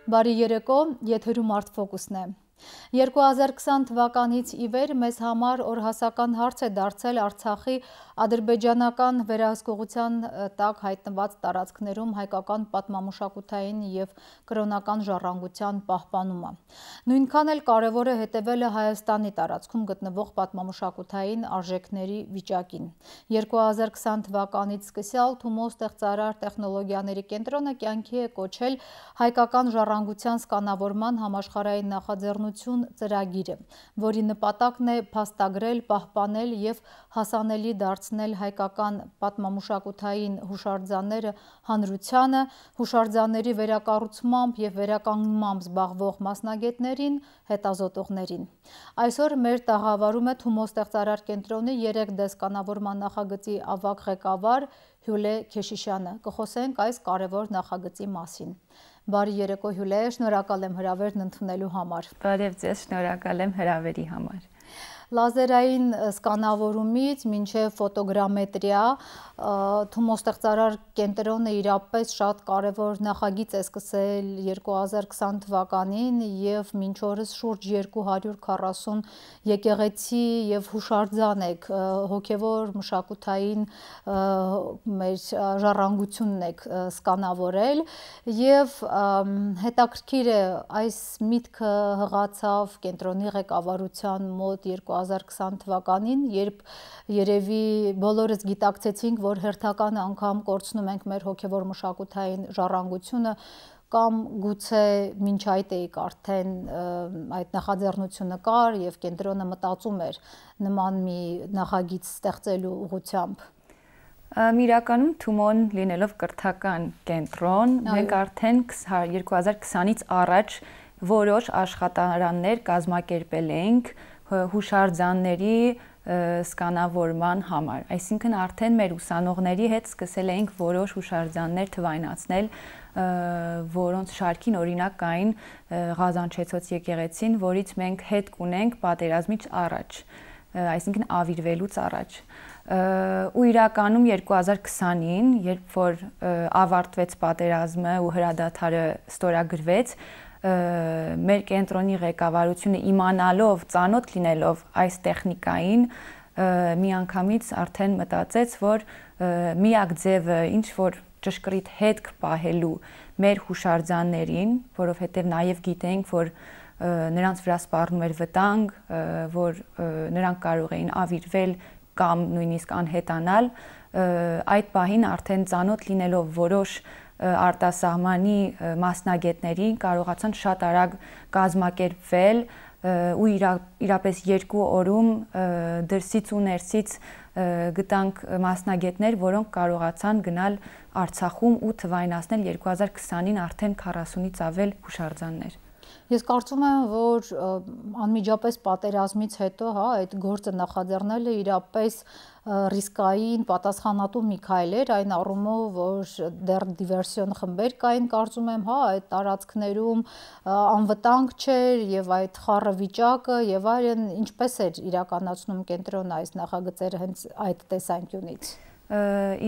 Բարի երեկո, եթերում արտֆոկուսն է։ 2020 թվականից ի վեր մեզ համար օրհասական հարց է դարձել Արցախի ադրբեջանական վերահսկողության տակ հայտնված տարածքներում հայկական պատմամշակութային և կրոնական ժառանգության պահպանումը։ Նույնքան էլ կարևոր է հետևելը Հայաստանի տարածքում գտնվող պատմամշակութային արժեքների վիճակին։ 2020 թվականից սկսյալ Թումո ստեղծարար տեխնոլոգիաների կենտրոնը կյանքի է կոչել հայկական ժառանգության սկանավորման համաշխարհային նախաձեռնություն ծրագիրը, որի նպատակն է փաստագրել, պահպանել և հասանելի դարձնել հայկական պատմամշակութային հուշարձանները հանրությանը, հուշարձանների վերակառուցմամբ և վերականգնմամբ զբաղվող մասնագետներին, հետազոտողներին։ Այսօր մեր տաղավարում է Թումո ստեղծարար կենտրոնի 3D սկանավորման նախագծի ավագ ղեկավար Հյուլե Քեշիշյանը։ Կխոսենք այս կարևոր նախագծի մասին։ Բարի երեկո Հյուլե, շնորհակալ եմ հրավերն ընդունելու համար։ Բարև ձեզ, շնորհակալ եմ հրավերի համար։ Լազերային սկանավորումից մինչև ֆոտոգրամետրիա Թումո ստեղծարար կենտրոնը իրապես շատ կարևոր նախագիծ է սկսել 2020 թվականին և մինչ օրս շուրջ 240 եկեղեցի և հուշարձան եք, հոգևոր մշակութային մեր ժառանգությունն եք սկանավորել և հետաքրքիր է այս միտքը հղացավ կենտրոնի ղեկավարության մոտ 2020 թվականին, երբ երևի բոլորս գիտակցեցինք, որ հերթական անգամ կորցնում ենք մեր հոգևոր մշակութային ժառանգությունը, կամ գուցե մինչ այդ էիք արդեն այդ նախաձեռնությունը կար և կենտրոնը մտածում էր նման մի նախագիծ ստեղծելու ուղղությամբ։ Իրականում Թումոն լինելով կրթական կենտրոն, մենք արդեն 2020-ից առաջ որոշ աշխատարաններ կազմակերպել էինք հուշարձանների սկանավորման համար, այսինքն արդեն մեր ուսանողների հետ սկսել էինք որոշ հուշարձաններ թվայնացնել, որոնց շարքին օրինակ կային Ղազանչեցոց եկեղեցին, որից մենք հետ կունենք պատերազմից առաջ, այսինքն ավիրվելուց առաջ։ Ու իրականում 2020-ին, երբ որ ավարտվեց պատերազմը ու հրադադարը ստորագրվեց, մեր կենտրոնի ղեկավարությունը իմանալով, ծանոթ լինելով այս տեխնիկային, միանգամից արդեն մտածեց, որ միակ ձևը, ինչ որ ճշգրիտ հետք պահելու մեր հուշարձաններին, որովհետև նաև գիտենք, որ նրանց վրա սպառնում էր վտանգ, որ նրանք կարող էին ավիրվել կամ նույնիսկ անհետանալ, այդ պահին արդեն ծանոթ լինելով որոշ արտասահմանի մասնագետների կարողացան շատ արագ կազմակերպվել ու իրապես 2 օրում դրսից ու ներսից գտանք մասնագետներ, որոնք կարողացան գնալ Արցախում ու թվայնացնել 2020-ին արդեն 40-ից ավել հուշարձաններ։ Ես կարծում եմ, որ անմիջապես պատերազմից հետո այդ գործը նախաձեռնելը իրապես ռիսկային, պատասխանատու մի քայլ էր, այն առումով, որ դեռ դիվերսիոն խմբեր կային, կարծում եմ, այդ տարածքներում անվտանգ չէր և այդ խառը վիճակը և այլն, ինչպես էր իրականացնում կենտրոնը այս նախագծերը հենց այդ տեսանկյունից։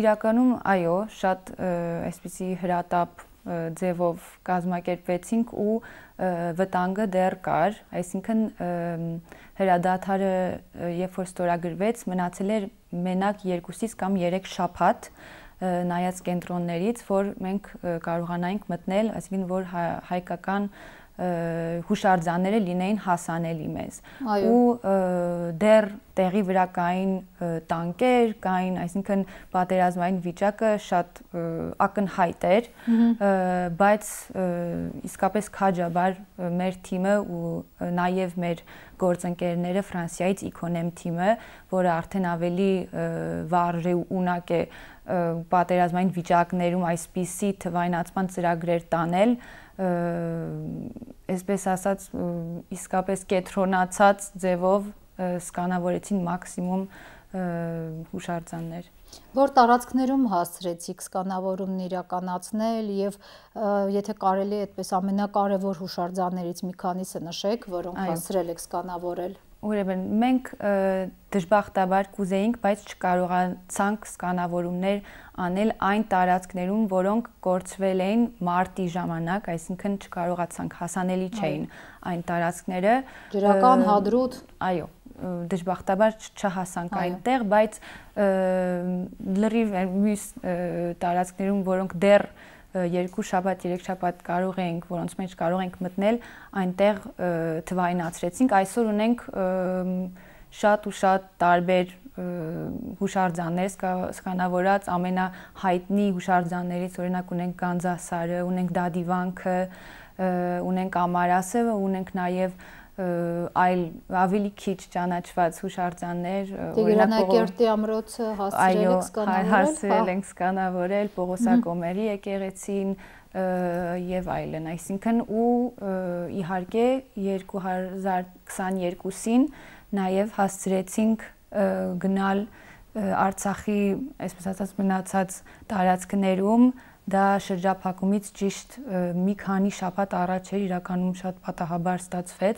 Իրականում, այո, շատ այսպիսի հրատապ ձևով կազմակերպվեցինք ու վտանգը դեռ կար, այսինքն հրադադարը երբ որ ստորագրվեց, մնացել էր մենակ 2-ից կամ 3 շաբաթ նայած կենտրոններից, որ մենք կարողանայինք մտնել, այսինքն որ հայկական հուշարձանները լինեին հասանելի մեզ։ Ու դեռ տեղի վրա կային տանկեր, կային, այսինքն պատերազմային վիճակը շատ ակնհայտ էր, բայց իսկապես քաջաբար մեր թիմը ու նաև մեր գործընկերները Ֆրանսիայից Իքոնեմ թիմը, որը արդեն ավելի վարժ ու ունակ է պատերազմային վիճակներում այսպիսի թվայնացման ծրագրեր տանել, այսպես ասած, իսկապես կենտրոնացած ձևով սկանավորեցին մաքսիմում հուշարձաններ։ Որ տարածքներում հասցրեցիք սկանավորումն իրականացնել և եթե կարելի է այդպես ամենակարևոր հուշարձաններից մի քանիսը նշեք, որոնք հասցրել եք սկանավորել։ Ուրեմն մենք դժբախտաբար կուզեինք, բայց չկարողացանք սկանավորումներ անել այն տարածքներում, որոնք կորցվել էին մարտի ժամանակ, այսինքն չկարողացանք, հասանելի չէին այն տարածքները։ Ջրական հադրութ։ Այո, դժբախտաբար չհասանք այնտեղ, բայց լրիվ մյուս տարածքներում, որոնք դեռ 2 շաբաթ, 3 շաբաթ կարող ենք, որոնց մեջ կարող ենք մտնել, այնտեղ թվայնացրեցինք։ Այսօր ունենք շատ ու շատ տարբեր հուշարձաններ սկանավորած, ամենահայտնի հուշարձաններից օրինակ ունենք Գանձասարը, ունենք Դադիվանքը, ունենք Ամարասը, ունենք նաև այլ ավելի քիչ ճանաչված հուշարձաններ, Տիգրանակերտի ամրոցը հասցրել ենք սկանավորել, Պողոսակոմերի եկեղեցին եւ այլն, այսինքն ու իհարկե 2022-ին նաև հասցրեցինք գնալ Արցախի, այսպես ասած, մնացած տարածքներում, դա շրջափակումից ճիշտ մի քանի շաբաթ առաջ էր, իրականում շատ պատահաբար ստացվեց,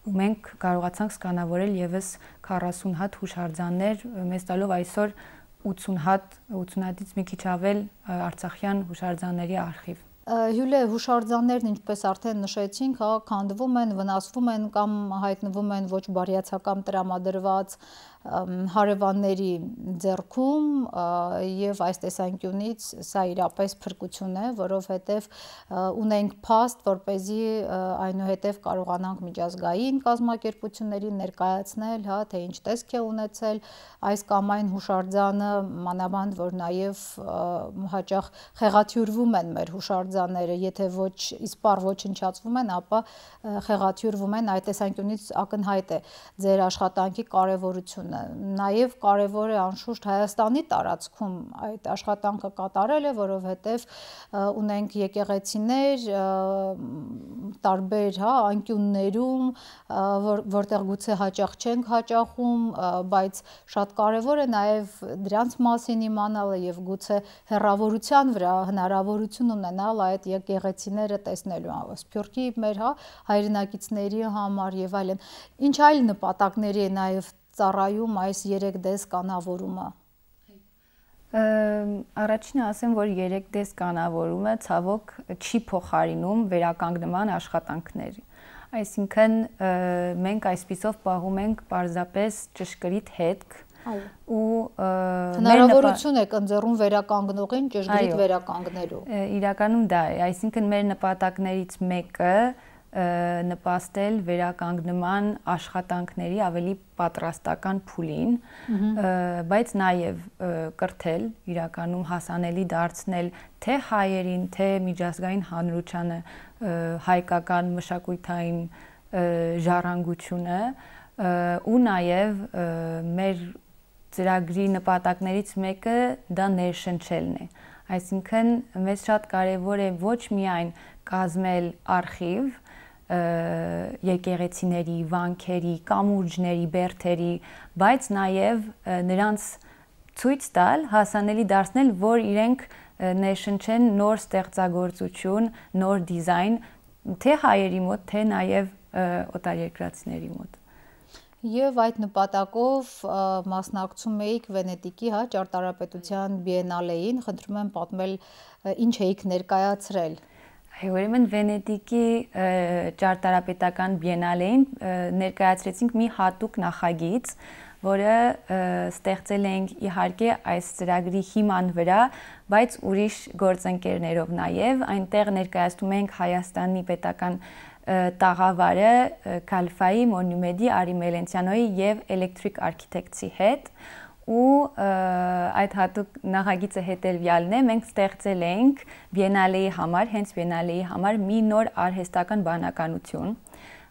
ու մենք կարողացանք սկանավորել եւս 40 հատ հուշարձաններ, մեզ տալով այսօր 80 հատից մի քիչ ավել արցախյան հուշարձանների արխիվ։ Հյուլե, հուշարձաններն, ինչպես արդեն նշեցինք, քանդվում են, վնասվում են կամ հայտնվում են ոչ բարյացակամ տրամադրված հարևանների ձեռքում եւ այս տեսանկյունից սա իրապես փրկություն է, որովհետեւ ունենք փաստ, որպեսզի այնուհետեւ կարողանանք միջազգային կազմակերպություններին ներկայացնել, թե ինչ տեսք է ունեցել այս կամ այն հուշարձանը, մանավանդ որ նաեւ հաճախ խեղաթյուրվում են մեր հուշարձանները, եթե ոչ իսպառ ոչնչացվում են, ապա խեղաթյուրվում են, այդ տեսանկյունից ակնհայտ է ձեր աշխատանքի կարեւորությունը։ Նաև կարևոր է անշուշտ Հայաստանի տարածքում այդ աշխատանքը կատարելը, որովհետև ունենք եկեղեցիներ տարբեր անկյուններում, որտեղ գուցե հաճախ չենք հաճախում, բայց շատ կարևոր է նաև դրանց մասին իմանալը եւ գուցե հեռավորության վրա հնարավորություն ունենալ այդ եկեղեցիները տեսնելու, Սփյուռքի մեր հայրենակիցների համար եւ այլն։ Ինչ այլ նպատակների է նաև ծառայում այս 3D սկանավորումը։ Առաջինը ասեմ, որ 3D սկանավորումը ցավոք չի փոխարինում վերականգնման աշխատանքների։ Այսինքն մենք այսպիսով պահում ենք պարզապես ճշգրիտ հետք ու հնարավորություն է ընձեռում վերականգնողին ճշգրիտ վերականգնելու։ Իրականում դա է, այսինքն մեր նպատակներից մեկը նպաստել վերականգնման աշխատանքների ավելի պատրաստական փուլին, բայց նաև կրթել, իրականում հասանելի դարձնել թե հայերին, թե միջազգային հանրությանը հայկական մշակութային ժառանգությունը ու նաև մեր ծրագրի նպատակներից մեկը դա ներշնչելն է։ Այսինքն մեզ շատ կարևոր է ոչ միայն կազմել արխիվ եկեղեցիների, վանքերի, կամուրջների, բերդերի, բայց նաև նրանց ցույց տալ, հասանելի դարձնել, որ իրենք ներշնչեն նոր ստեղծագործություն, նոր դիզայն, թե հայերի մոտ, թե նաև օտարերկրացիների մոտ։ Եվ այդ նպատակով մասնակցում էիք Վենետիկի ճարտարապետության բիենալեին, խնդրում եմ պատմել ինչ էիք ներկայացրել։ Ուրեմն Վենետիկի ճարտարապետական բիենալեին ներկայացրեցինք մի հատուկ նախագիծ, որը ստեղծել ենք իհարկե այս ծրագրի հիման վրա, բայց ուրիշ գործընկերներով նաև, այնտեղ ներկայացնում ենք Հայաստանի պետական տաղավարը Քալֆայի, Մոնումեդի, Արի Մելենցյանոյի եւ Electric Architects-ի հետ ու այդ հատուկ նախագիծը հետևյալն է, մենք ստեղծել ենք բիենալեի համար, հենց բիենալեի համար մի նոր արհեստական բանականություն,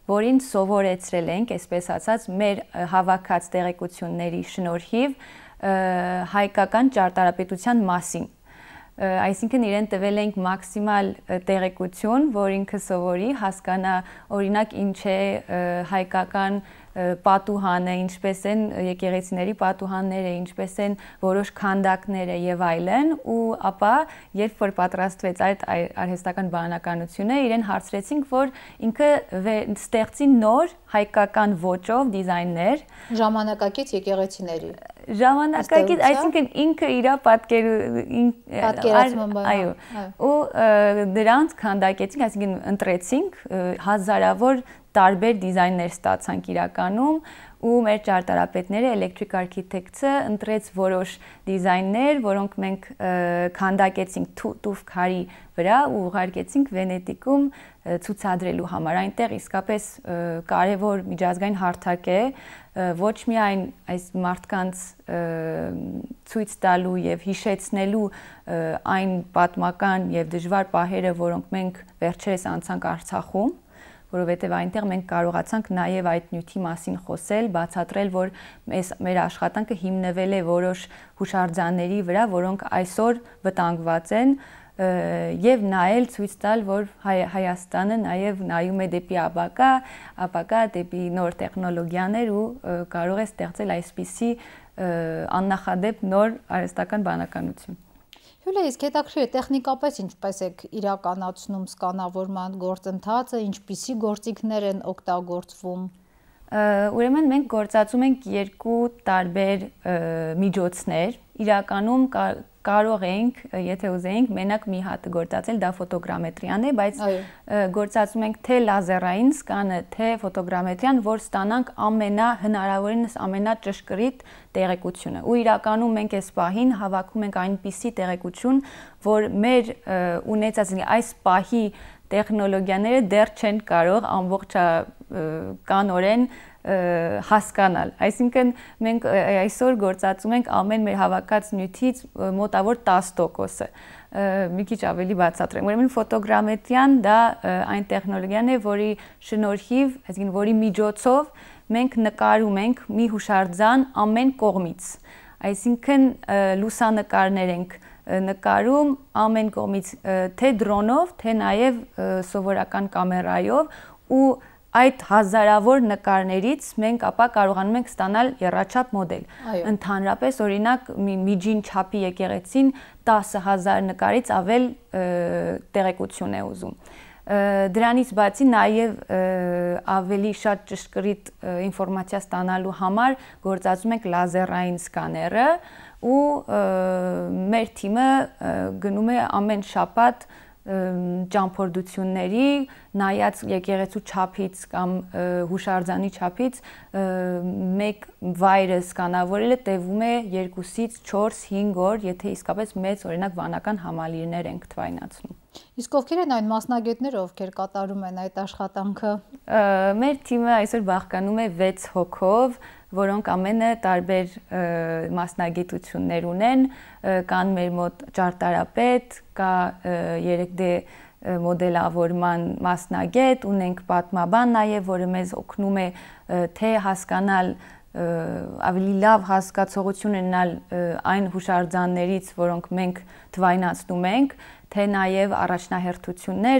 որին սովորեցրել ենք, այսպես ասած, մեր հավաքած տեղեկությունների շնորհիվ հայկական ճարտարապետության մասին։ Այսինքն իրեն տվել ենք մաքսիմալ տեղեկություն, որ ինքը սովորի, հասկանա օրինակ ինչ է հայկական պատուհանը, ինչպես են եկեղեցիների պատուհանները, ինչպես են որոշ քանդակները եւ այլն, ու ապա երբ որ պատրաստվեց այդ արհեստական բանականությունը, իրեն հարցրեցինք, որ ինքը ստեղծի նոր հայկական ոճով դիզայններ, ժամանակակից եկեղեցիների ժամանակակից, այսինքն ինքը իր պատկերացման այո, ու դրանց քանդակեցինք, այսինքն ընտրեցինք հազարավոր տարբեր դիզայններ ստացանք իրականում, ու մեր ճարտարապետները Electric Architects-ը ընտրեց որոշ դիզայններ, որոնք մենք քանդակեցինք տուֆ քարի վրա ու ուղարկեցինք Վենետիկում ցուցադրելու համար։ Այնտեղ իսկապես կարևոր միջազգային հարթակ է, ոչ միայն այս մարդկանց ցույց տալու եւ հիշեցնելու այն պատմական եւ դժվար պահերը, որոնք մենք վերջերս անցանք Արցախում, որովհետև այնտեղ մենք կարողացանք նաև այդ նյութի մասին խոսել, բացատրել, որ մեր աշխատանքը հիմնվել է որոշ հուշարձանների վրա, որոնք այսօր վտանգված են, եւ նայել ցույց տալ, որ Հայաստանը նաև նայում է դեպի ապագա, դեպի նոր տեխնոլոգիաներ ու կարող է ստեղծել այսպիսի աննախադեպ նոր արհեստական բանականություն։ Հյուլիա, իսկ հետաքրքիր է տեխնիկապես ինչպես եք իրականացնում սկանավորման գործընթացը, ինչպիսի գործիքներ են օգտագործվում։ Ուրեմն մենք գործածում ենք երկու տարբեր միջոցներ, իրականում կարող ենք, եթե ուզեինք, մենակ մի հատ գործածել, դա ֆոտոգրամետրիան է, բայց գործածում ենք թե լազերային սկանը, թե ֆոտոգրամետրիան, որ ստանանք հնարավորինս ամենաճշգրիտ տեղեկությունը։ Ու իրականում մենք այս պահին հավաքում ենք այնպիսի տեղեկություն, որ մեր ունեցած այս պահի տեխնոլոգիաները դեռ չեն կարող ամբողջականորեն հասկանալ։ Այսինքն մենք այսօր գործածում ենք ամեն մեր հավաքած նյութից մոտավոր 10%-ը։ Մի քիչ ավելի բացատրեմ։ Ուրեմն ֆոտոգրամետրիան դա այն տեխնոլոգիան է, որի շնորհիվ, այսինքն որի միջոցով մենք նկարում ենք մի հուշարձան ամեն կողմից։ Այսինքն լուսանկարներ ենք նկարում ամեն կողմից, թե դրոնով, թե նաև սովորական կամերայով, ու այդ հազարավոր նկարներից մենք ապա կարողանում ենք ստանալ եռաչափ մոդել։ Ընդհանրապես, օրինակ, միջին չափի եկեղեցին 10,000 նկարից ավել տեղեկություն է ուզում։ Դրանից բացի նաև ավելի շատ ճշգրիտ ինֆորմացիա ստանալու համար գործածում ենք լազերային սկաները, ու մեր թիմը գնում է ամեն շաբաթ ճամփորդությունների, նայած եկեղեցու չափից կամ հուշարձանի չափից մեկ վայրը սկանավորելը տևում է 2-ից 4-5 օր, եթե իսկապես մեծ օրինակ վանական համալիրներ ենք թվայնացնում։ Իսկ ովքեր են այն մասնագետները, ովքեր կատարում են այդ աշխատանքը։ Մեր թիմը այսօր բաղկանում է 6 հոգով, որոնք ամենը տարբեր մասնագիտություններ ունեն, կան մեր մոտ ճարտարապետ, կա 3D մոդելավորման մասնագետ, ունենք պատմաբան նաև, որը մեզ օգնում է թե հասկանալ ավելի լավ հասկացողություն ունենալ այն հուշարձաններից, որոնք մենք թվայնացնում ենք, թե նաև առաջնահերթություններ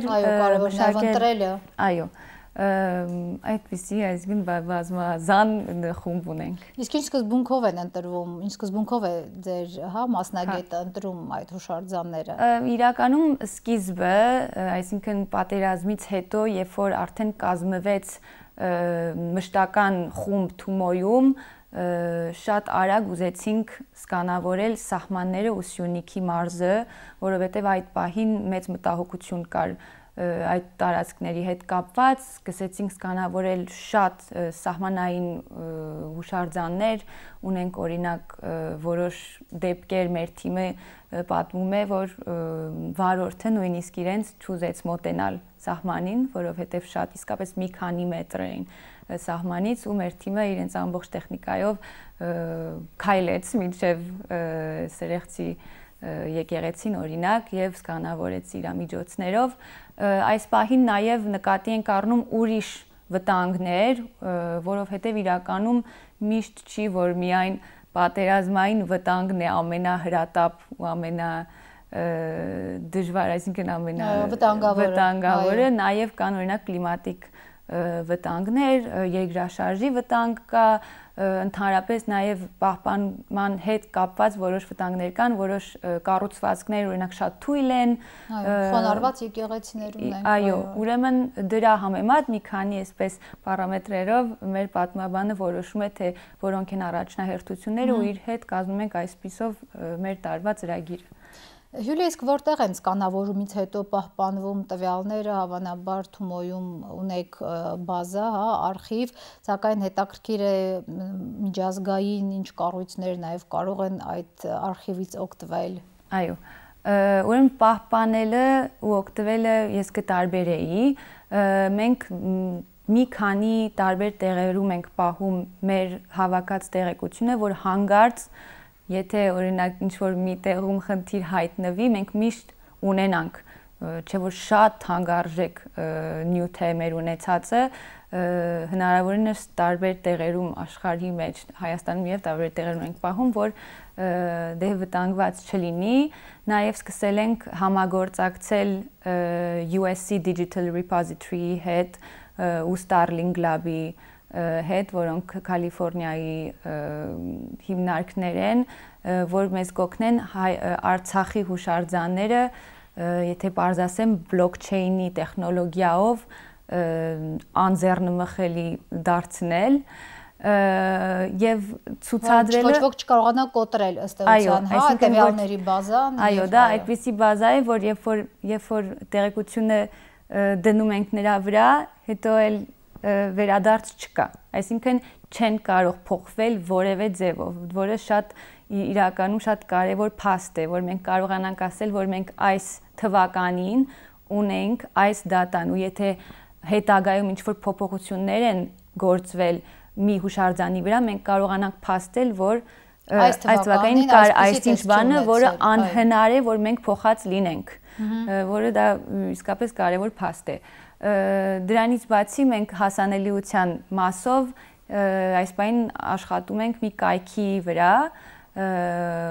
մշակել։ Այո, այդպիսի այսինքն բազմազան խումբ ունենք։ Իսկ ինչ սկզբունքով են ընտրվում, ինչ սկզբունքով է ձեր մասնագետը ընտրում այդ հուշարձանները։ Իրականում սկիզբը, այսինքն պատերազմից հետո, երբ որ արդեն կազմվեց մշտական խումբ Թումոյում, շատ արագ ուզեցինք սկանավորել սահմանները ու Սյունիքի մարզը, որովհետև այդ պահին մեծ մտահոգություն կար այդ տարածքների հետ կապված, սկսեցինք սկանավորել շատ սահմանային հուշարձաններ, ունենք օրինակ որոշ դեպքեր, մեր թիմը պատմում է, որ վարորդը նույնիսկ իրենց չուզեց մոտենալ սահմանին, որովհետև շատ իսկապես մի քանի մետր էին սահմանից, ու մեր թիմը իրենց ամբողջ տեխնիկայով քայլեց մինչև Սերեղցի եկեղեցին օրինակ եւ սկանավորեց իր միջոցներով։ Այս պահին նաև նկատի ենք առնում ուրիշ վտանգներ, որովհետև իրականում միշտ չի, որ միայն պատերազմային վտանգն է ամենահրատապ ու դժվար, այսինքն ամենավտանգավորը, նաև կան օրինակ կլիմատիկ վտանգներ, երկրաշարժի վտանգ կա, ընդհանրապես նաև պահպանման հետ կապված որոշ վտանգներ կան, որոշ կառուցվածքներ օրինակ շատ թույլ են, խոնարհված եկեղեցիներ ունենք։ Այո, ուրեմն դրա համեմատ մի քանի այսպես պարամետրերով մեր պատմաբանը որոշում է թե որոնք են առաջնահերթությունները ու իր հետ կազմում ենք այսպիսով մեր տարվա ծրագիրը։ Հյուլիա, իսկ որտեղ են սկանավորումից հետո պահպանվում տվյալները, հավանաբար Թումոյում ունեք բազա, արխիվ, սակայն հետաքրքիր է միջազգային ինչ կառույցներ նաև կարող են այդ արխիվից օգտվել։ Այո, ուրեմն պահպանելը ու օգտվելը ես կտարբերեի, մենք մի քանի տարբեր տեղերում ենք պահում մեր հավաքած տեղեկությունը, որ հանկարծ եթե օրինակ ինչ-որ մի տեղում խնդիր հայտնվի, մենք միշտ ունենանք, չէ որ շատ թանկարժեք նյութ է մեր ունեցածը, հնարավորինս տարբեր տեղերում աշխարհի մեջ, Հայաստանում եւ տարբեր տեղերում ենք պահում, որ դե վտանգված չլինի, նաեւ սկսել ենք համագործակցել USC Digital Repository-ի հետ ու Starling Lab-ի հետ, որոնք Կալիֆոռնիայի հիմնարկներ են, որ մեզ կօգնեն Արցախի հուշարձանները, եթե պարզ ասեմ, բլոկչեյնի տեխնոլոգիայով անձեռնմխելի դարձնել եւ ցուցադրելը ոչ ոք չկարողանա կոտրել ըստ էության, հա, տվյալների բազան։ Այո, դա այդպիսի բազա է, որ երբ որ տեղեկությունը դնում ենք նրա վրա, հետո էլ վերադարձ չկա, այսինքն չեն կարող փոխվել որևէ ձևով, որը շատ իրականում շատ կարևոր փաստ է, որ մենք կարողանանք ասել, որ մենք այս թվականին ունենք այս դատան, ու եթե հետագայում ինչ-որ փոփոխություններ են գործվել մի հուշարձանի վրա, մենք կարողանանք փաստել, որ այս թվականին կար այսինչ բանը, որը անհնար է, որ մենք փոխած լինենք, որը դա իսկապես կարևոր փաստ է։ Դրանից բացի մենք հասանելիության մասով այս պահին աշխատում ենք մի կայքի վրա,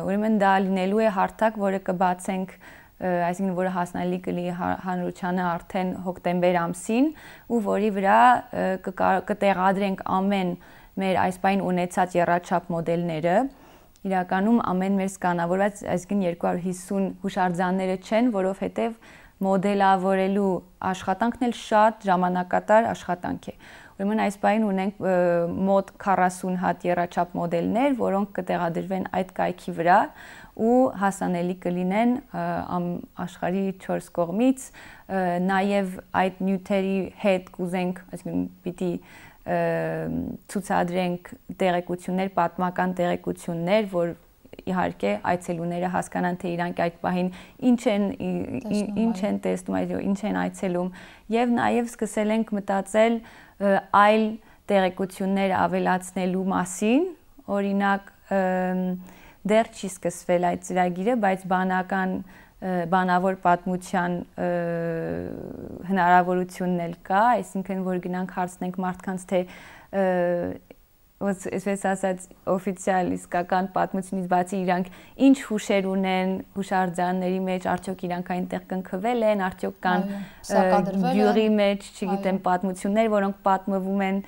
ուրեմն դա լինելու է հարթակ, որը կբացենք, այսինքն որը հասանելի կլինի հանրությանը արդեն հոկտեմբեր ամսին, ու որի վրա կտեղադրենք ամեն մեր այս պահին ունեցած եռաչափ մոդելները, իրականում ամեն մեր սկանավորված, այսինքն 250 հուշարձանները չեն, որովհետև մոդելավորելու աշխատանքն էլ շատ ժամանակատար աշխատանք է։ Ուրեմն այս պահին ունենք մոտ 40 հատ եռաչափ մոդելներ, որոնք կտեղադրվեն այդ կայքի վրա ու հասանելի կլինեն աշխարհի 4 կողմից, նաև այդ նյութերի հետ կուզենք, այսինքն պիտի ցուցադրենք տեղեկություններ, պատմական տեղեկություններ, որ իհարկե այցելուները հասկանան, թե իրանք այդ պահին ինչ են տեսնում, ինչ են այցելում, եւ նաեւ սկսել ենք մտածել այլ տեղեկություններ ավելացնելու մասին, օրինակ դեռ չի սկսվել այդ ծրագիրը, բայց բանավոր պատմության հնարավորությունն էլ կա, այսինքն որ գնանք հարցնենք մարդկանց, թե այսպես ասած օֆիցիալ իսկական պատմությունից բացի իրանք ինչ հուշեր ունեն հուշարձանների մեջ, արդյոք իրանք այնտեղ կնքվել են, արդյոք կան գյուղի մեջ, չգիտեմ, պատմություններ, որոնք պատմվում են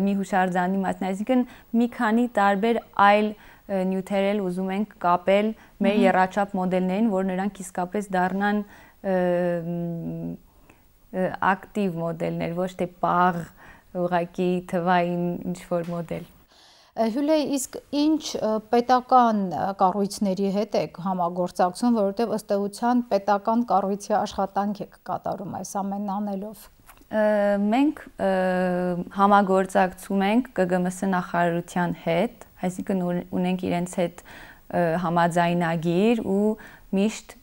մի հուշարձանի մասին, այսինքն մի քանի տարբեր այլ նյութեր էլ ուզում ենք կապել մեր եռաչափ մոդելներին, որ նրանք իսկապես դառնան ակտիվ մոդելներ, ոչ թե պաղ ուղղակի թվային ինչ-որ մոդել։ Հյուլիա, իսկ ինչ պետական կառույցների հետ եք համագործակցում, որովհետև ըստ էության պետական կառույցի աշխատանք եք կատարում այս ամենն անելով։ Մենք համագործակցում ենք ԿԳՄՍ նախարարության հետ, այսինքն ունենք իրենց հետ համաձայնագիր ու միշտ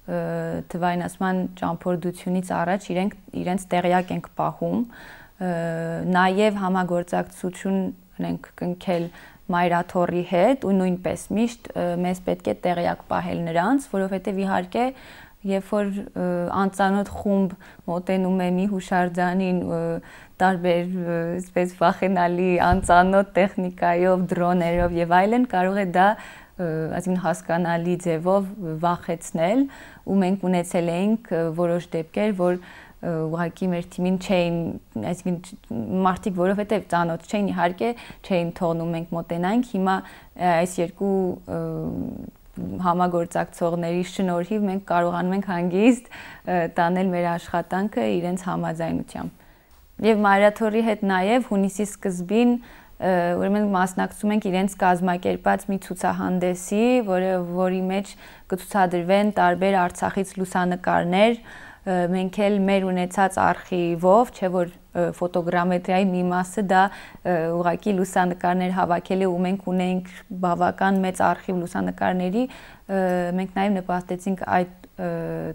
թվայնացման ճամփորդությունից առաջ իրենց տեղյակ ենք պահում, նաև համագործակցություն ենք կնքել Մայրաթոռի հետ ու նույնպես միշտ մեզ պետք է տեղյակ պահել նրանց, որովհետև իհարկե երբ որ անծանոթ խումբ մոտենում է մի հուշարձանին տարբեր այսպես վախենալի անծանոթ տեխնիկայով, դրոներով եւ այլն, կարող է դա այսինքն հասկանալի ձևով վախեցնել ու մենք ունեցել էինք որոշ դեպքեր, որ ուղղակի մեր թիմին չէին, այսինքն մարդիկ, որովհետև ծանոթ չէին, իհարկե չէին թողնում մենք մոտենանք, հիմա այս երկու համագործակցողների շնորհիվ մենք կարողանում ենք հանգիստ տանել մեր աշխատանքը իրենց համաձայնությամբ։ Եվ Մարիաթորի հետ նաև հունիսի սկզբին ուրեմն մասնակցում ենք իրենց կազմակերպած մի ցուցահանդեսի, որի մեջ կցուցադրվեն տարբեր Արցախից լուսանկարներ, մենք էլ մեր ունեցած արխիվով, չէ որ ֆոտոգրամետրիայի մի մասը դա ուղղակի լուսանկարներ հավաքել է ու մենք ունենք բավական մեծ արխիվ լուսանկարների, մենք նաև նպաստեցինք այդ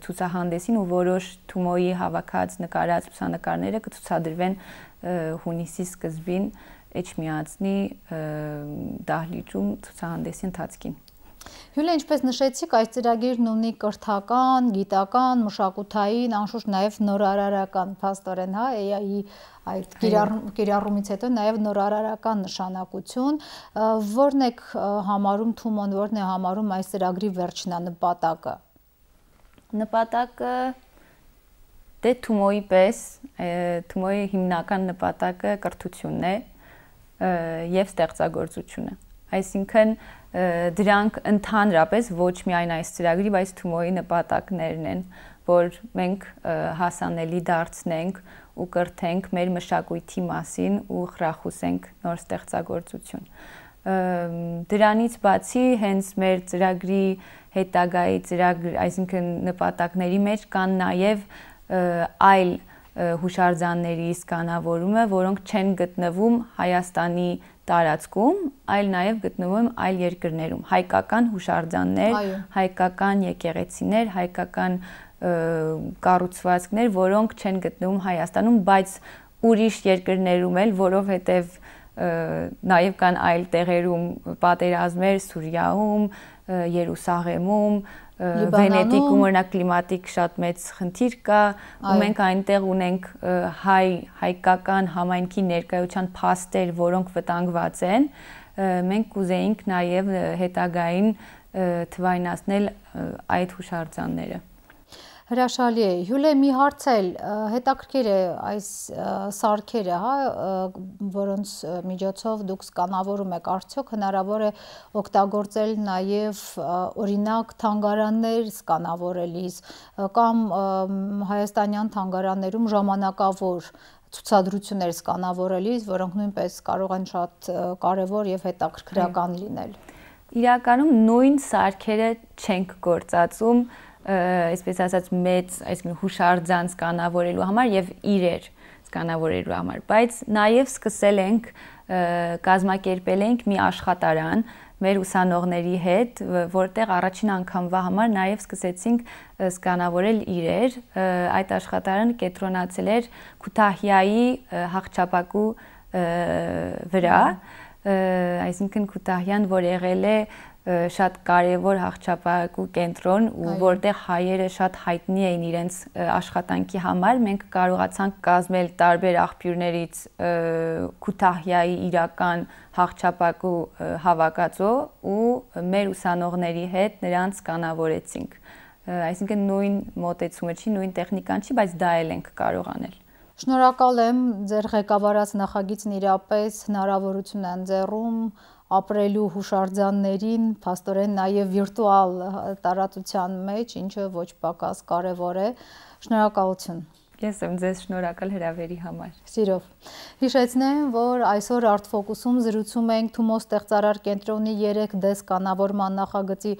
ցուցահանդեսին ու որոշ Թումոյի հավաքած նկարած լուսանկարները կցուցադրվեն հունիսի սկզբին Էջմիածնի դահլիճում ցուցահանդեսի ընթացքին։ Հյուլիա, ինչպես նշեցիք, այս ծրագիրն ունի կրթական, գիտական, մշակութային, անշուշտ նաև նորարարական, փաստորեն, հա, AI-ի այդ կիրառումից հետո նաև նորարարական նշանակություն, որն եք համարում Թումոն, որն է համարում այս ծրագրի վերջնանպատակը։ Նպատակը դե Թումոյի պես, Թումոյի հիմնական նպատակը կրթությունն է եւ ստեղծագործությունը։ Այսինքն դրանք ընդհանրապես ոչ միայն այս ծրագրի, բայց Թումոյի նպատակներն են, որ մենք հասանելի դարձնենք ու կրթենք մեր մշակույթի մասին ու խրախուսենք նոր ստեղծագործություն։ Դրանից բացի հենց մեր ծրագրի հետագայի այսինքն նպատակների մեջ կան նաև այլ հուշարձանների սկանավորումը, որոնք չեն գտնվում Հայաստանի տարածքում, այլ նաև գտնվում այլ երկրներում, հայկական հուշարձաններ, հայկական եկեղեցիներ, հայկական կառուցվածքներ, որոնք չեն գտնվում Հայաստանում, բայց ուրիշ երկրներում էլ, որովհետև նաև կան այլ տեղերում պատերազմներ Սուրիայում, Երուսաղեմում, Վենետիկում օրինակ կլիմատիկ շատ մեծ խնդիր կա, ու մենք այնտեղ ունենք հայկական համայնքի ներկայության փաստեր, որոնք վտանգված են, մենք կուզեինք նաև հետագային թվայնացնել այդ հուշարձանները։ Հրաշալի է։ Հյուլիա, մի հարց էլ, հետաքրքիր է այս սարքերը, հա, որոնց միջոցով դուք սկանավորում եք, արդյոք հնարավոր է օգտագործել նաև օրինակ թանգարաններ սկանավորելիս կամ հայաստանյան թանգարաններում ժամանակավոր ցուցադրություններ սկանավորելիս, որոնք նույնպես կարող են շատ կարևոր եւ հետաքրքրական լինել։ Իրականում նույն սարքերը չենք գործածում այսպես ասած մեծ, այսինքն հուշարձան սկանավորելու համար եւ իրեր սկանավորելու համար, բայց նաեւ սկսել ենք կազմակերպել ենք մի աշխատարան մեր ուսանողների հետ, որտեղ առաջին անգամվա համար նաեւ սկսեցինք սկանավորել իրեր, այդ աշխատարանը կենտրոնացել էր Քութահիայի հաղճապակու վրա, այսինքն Քութահյան, որ եղել է շատ կարևոր հաղճապակու կենտրոն ու որտեղ հայերը շատ հայտնի էին իրենց աշխատանքի համար, մենք կարողացանք կազմել տարբեր աղբյուրներից Քութահիայի իրական հաղճապակու հավաքածո ու մեր ուսանողների հետ նրանց սկանավորեցինք։ Այսինքն նույն մոտեցումը չի, նույն տեխնիկան չի, բայց դա էլ ենք կարող անել։ Շնորհակալ եմ, ձեր ղեկավարած նախագիծն իրապես հնարավորություն է ընձեռում ապրելու հուշարձաններին, փաստորեն նաև վիրտուալ տարածության մեջ, ինչը ոչ պակաս կարևոր է։ Շնորհակալություն։ Ես եմ ձեզ շնորհակալ հրավերի համար։ Սիրով։ Հիշեցնեմ, որ այսօր Art-Focus-ում զրուցում ենք Թումո ստեղծարար կենտրոնի 3D սկանավորման նախագծի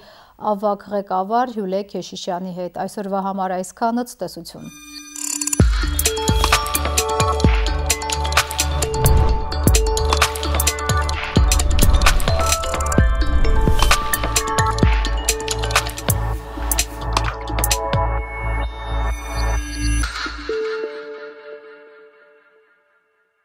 ավագ ղեկավար Հյուլիա Քեշիշյանի հետ։ Այսօրվա համար այսքանը, ցտեսություն։